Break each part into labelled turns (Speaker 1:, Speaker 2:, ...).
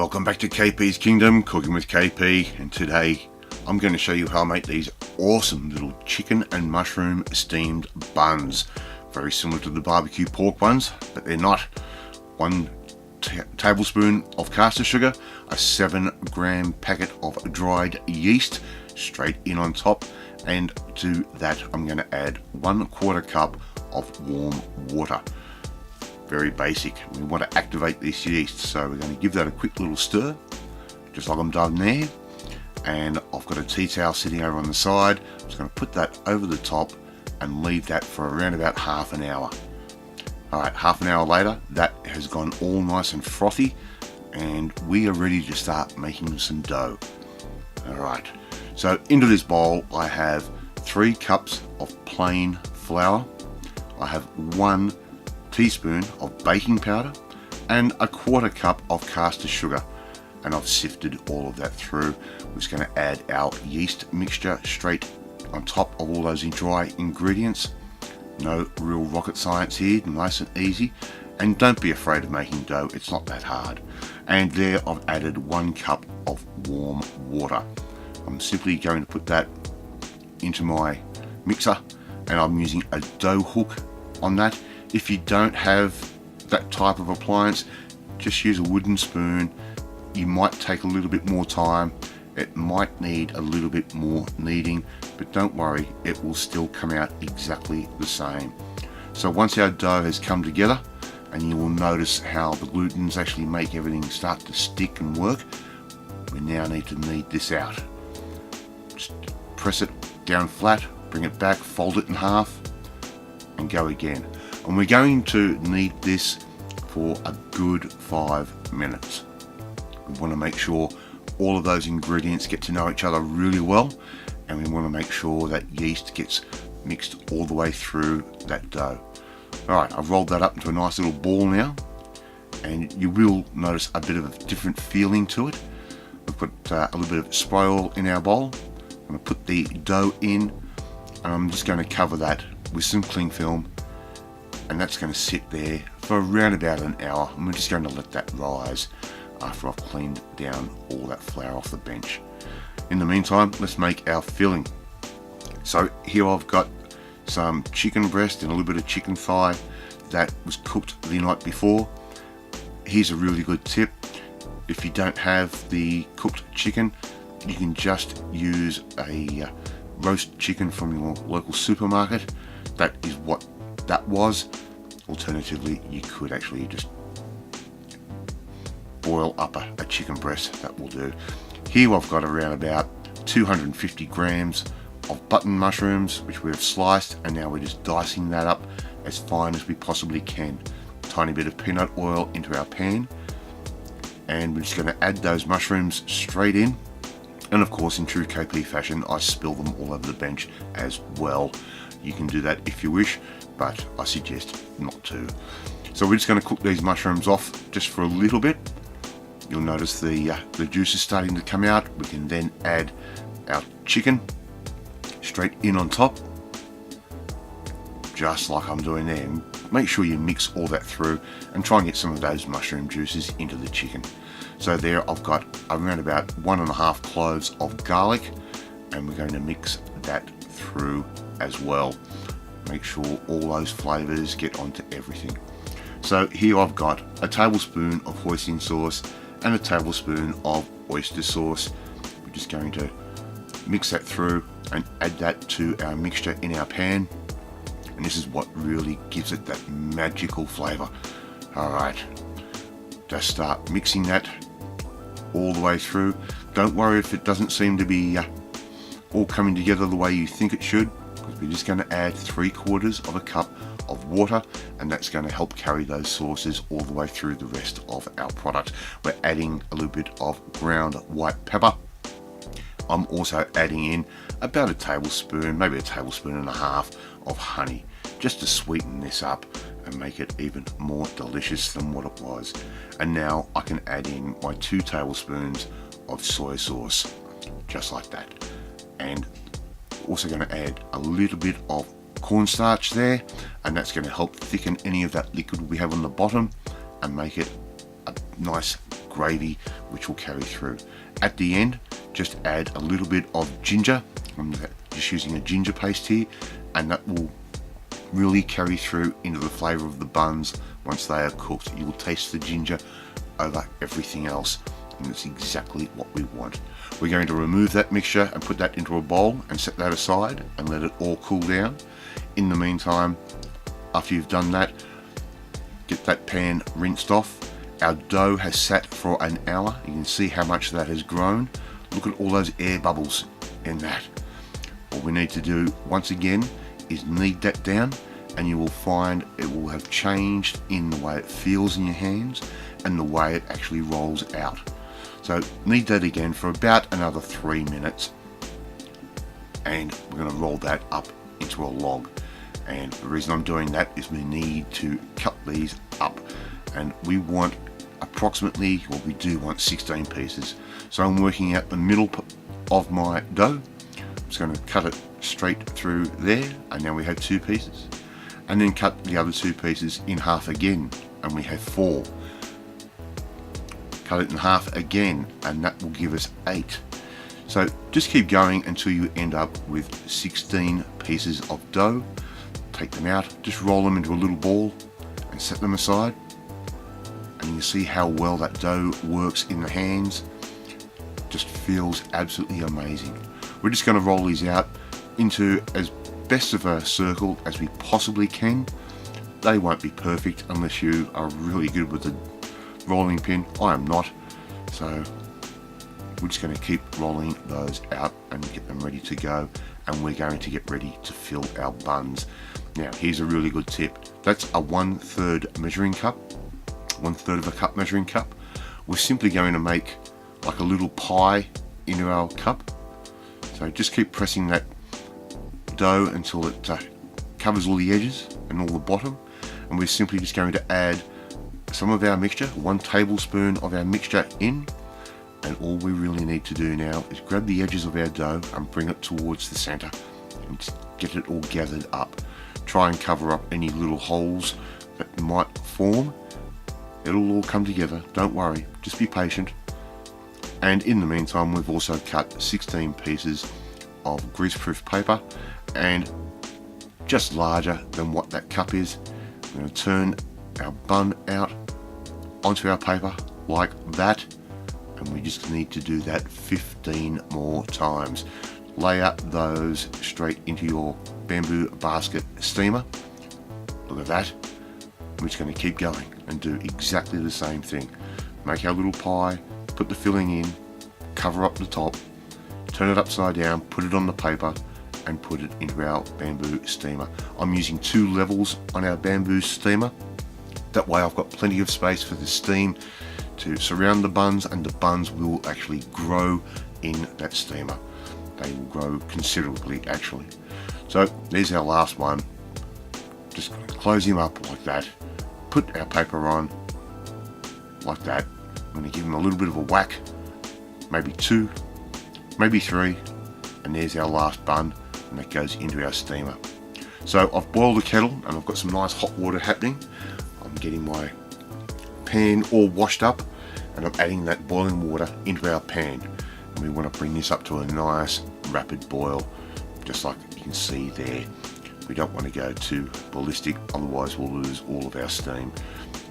Speaker 1: Welcome back to KP's Kingdom, Cooking with KP, and today I'm going to show you how I make these awesome little chicken and mushroom steamed buns. Very similar to the barbecue pork buns, but they're not. 1 tablespoon of caster sugar, a 7-gram packet of dried yeast straight in on top, and to that I'm going to add 1/4 cup of warm water. Very basic. We want to activate this yeast, so we're going to give that a quick little stir, just like I'm done there. And I've got a tea towel sitting over on the side. I'm just going to put that over the top and leave that for around about half an hour. Alright, half an hour later, that has gone all nice and frothy, and we are ready to start making some dough. Alright, so into this bowl I have 3 cups of plain flour. I have 1 teaspoon of baking powder and a 1/4 cup of caster sugar, and I've sifted all of that through. We're just going to add our yeast mixture straight on top of all those dry ingredients. No real rocket science here, nice and easy, and don't be afraid of making dough, it's not that hard. And there I've added 1 cup of warm water. I'm simply going to put that into my mixer, and I'm using a dough hook on that. If you don't have that type of appliance, just use a wooden spoon. You might take a little bit more time, it might need a little bit more kneading, but don't worry, it will still come out exactly the same. So once our dough has come together, and you will notice how the glutens actually make everything start to stick and work, we now need to knead this out. Just press it down flat, bring it back, fold it in half, and go again. And we're going to knead this for a good 5 minutes. We want to make sure all of those ingredients get to know each other really well, and we want to make sure that yeast gets mixed all the way through that dough. Alright, I've rolled that up into a nice little ball now, and you will notice a bit of a different feeling to it. We've put a little bit of spray oil in our bowl. I'm going to put the dough in, and I'm just going to cover that with some cling film, and that's going to sit there for around about an hour, and we're just going to let that rise after I've cleaned down all that flour off the bench. In the meantime, let's make our filling. So here I've got some chicken breast and a little bit of chicken thigh that was cooked the night before. Here's a really good tip: if you don't have the cooked chicken, you can just use a roast chicken from your local supermarket. That is what that was. Alternatively, you could actually just boil up a chicken breast. That will do. Here I've got around about 250 grams of button mushrooms, which we have sliced, and now we're just dicing that up as fine as we possibly can. Tiny bit of peanut oil into our pan, and we're just going to add those mushrooms straight in. And of course, in true KP fashion, I spill them all over the bench as well. You can do that if you wish, but I suggest not to. So we're just going to cook these mushrooms off just for a little bit. You'll notice the juice is starting to come out. We can then add our chicken straight in on top, just like I'm doing there. And make sure you mix all that through and try and get some of those mushroom juices into the chicken. So there I've got around about 1.5 cloves of garlic, and we're going to mix that through as well. Make sure all those flavors get onto everything. So here I've got a tablespoon of hoisin sauce and a tablespoon of oyster sauce. We're just going to mix that through and add that to our mixture in our pan, and this is what really gives it that magical flavor. Alright, just start mixing that all the way through. Don't worry if it doesn't seem to be all coming together the way you think it should, because we're just going to add 3/4 cup of water, and that's going to help carry those sauces all the way through the rest of our product. We're adding a little bit of ground white pepper. I'm also adding in about a tablespoon, maybe a tablespoon and a half of honey, just to sweeten this up and make it even more delicious than what it was. And now I can add in my 2 tablespoons of soy sauce, just like that. And also going to add a little bit of cornstarch there, and that's going to help thicken any of that liquid we have on the bottom and make it a nice gravy which will carry through. At the end, just add a little bit of ginger. I'm just using a ginger paste here, and that will really carry through into the flavour of the buns once they are cooked. You will taste the ginger over everything else, and it's exactly what we want. We're going to remove that mixture and put that into a bowl and set that aside and let it all cool down. In the meantime, after you've done that, get that pan rinsed off. Our dough has sat for an hour. You can see how much that has grown. Look at all those air bubbles in that. What we need to do once again is knead that down, and you will find it will have changed in the way it feels in your hands and the way it actually rolls out. So knead that again for about another 3 minutes, and we're going to roll that up into a log. And the reason I'm doing that is we need to cut these up, and we want approximately, well, we do want 16 pieces. So I'm working out the middle of my dough. I'm just going to cut it straight through there, and now we have 2 pieces, and then cut the other 2 pieces in half again, and we have 4. Cut it in half again, and that will give us 8. So just keep going until you end up with 16 pieces of dough. Take them out, just roll them into a little ball and set them aside, and you see how well that dough works in the hands. Just feels absolutely amazing. We're just going to roll these out into as best of a circle as we possibly can. They won't be perfect unless you are really good with the rolling pin. I am not, so we're just going to keep rolling those out and get them ready to go, and we're going to get ready to fill our buns. Now here's a really good tip. That's a 1/3 measuring cup, 1/3 of a cup measuring cup. We're simply going to make like a little pie into our cup. So just keep pressing that dough until it covers all the edges and all the bottom, and we're simply just going to add some of our mixture, 1 tablespoon of our mixture in, and all we really need to do now is grab the edges of our dough and bring it towards the center and just get it all gathered up. Try and cover up any little holes that might form. It'll all come together, don't worry, just be patient. And in the meantime, we've also cut 16 pieces of greaseproof paper, and just larger than what that cup is. We're going to turn our bun out onto our paper like that, and we just need to do that 15 more times. Lay up those straight into your bamboo basket steamer. Look at that. We're just going to keep going and do exactly the same thing. Make our little pie, put the filling in, cover up the top, turn it upside down, put it on the paper, and put it into our bamboo steamer. I'm using 2 levels on our bamboo steamer. That way I've got plenty of space for the steam to surround the buns, and the buns will actually grow in that steamer. They will grow considerably actually. So there's our last one. Just close him up like that. Put our paper on like that. I'm going to give him a little bit of a whack, maybe 2, maybe 3, and there's our last bun, and that goes into our steamer. So I've boiled the kettle and I've got some nice hot water happening. I'm getting my pan all washed up, and I'm adding that boiling water into our pan, and we want to bring this up to a nice rapid boil, just like you can see there. We don't want to go too ballistic, otherwise we'll lose all of our steam.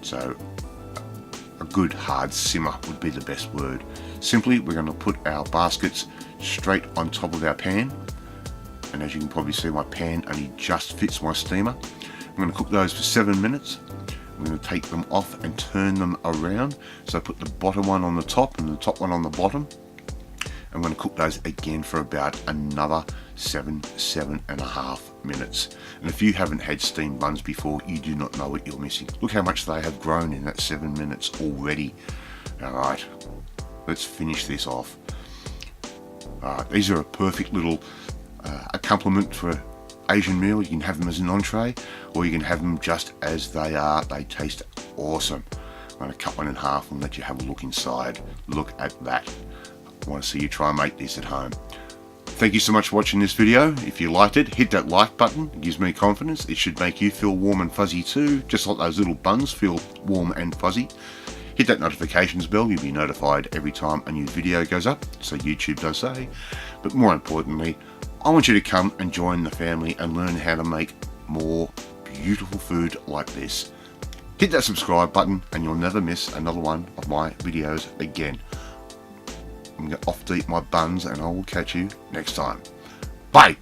Speaker 1: So a good hard simmer would be the best word. Simply, we're going to put our baskets straight on top of our pan, and as you can probably see, my pan only just fits my steamer. I'm going to cook those for 7 minutes. I'm going to take them off and turn them around. So I put the bottom one on the top and the top one on the bottom. I'm going to cook those again for about another 7.5 minutes. And if you haven't had steamed buns before, you do not know what you're missing. Look how much they have grown in that 7 minutes already. Alright, let's finish this off. These are a perfect little accompaniment for Asian meal. You can have them as an entree, or you can have them just as they are. They taste awesome. I'm going to cut one in half and let you have a look inside. Look at that. I want to see you try and make this at home. Thank you so much for watching this video. If you liked it, hit that like button. It gives me confidence. It should make you feel warm and fuzzy too, just like those little buns feel warm and fuzzy. Hit that notifications bell, you'll be notified every time a new video goes up, so YouTube does say. But more importantly, I want you to come and join the family and learn how to make more beautiful food like this. Hit that subscribe button and you'll never miss another one of my videos again. I'm off to eat my buns and I will catch you next time. Bye!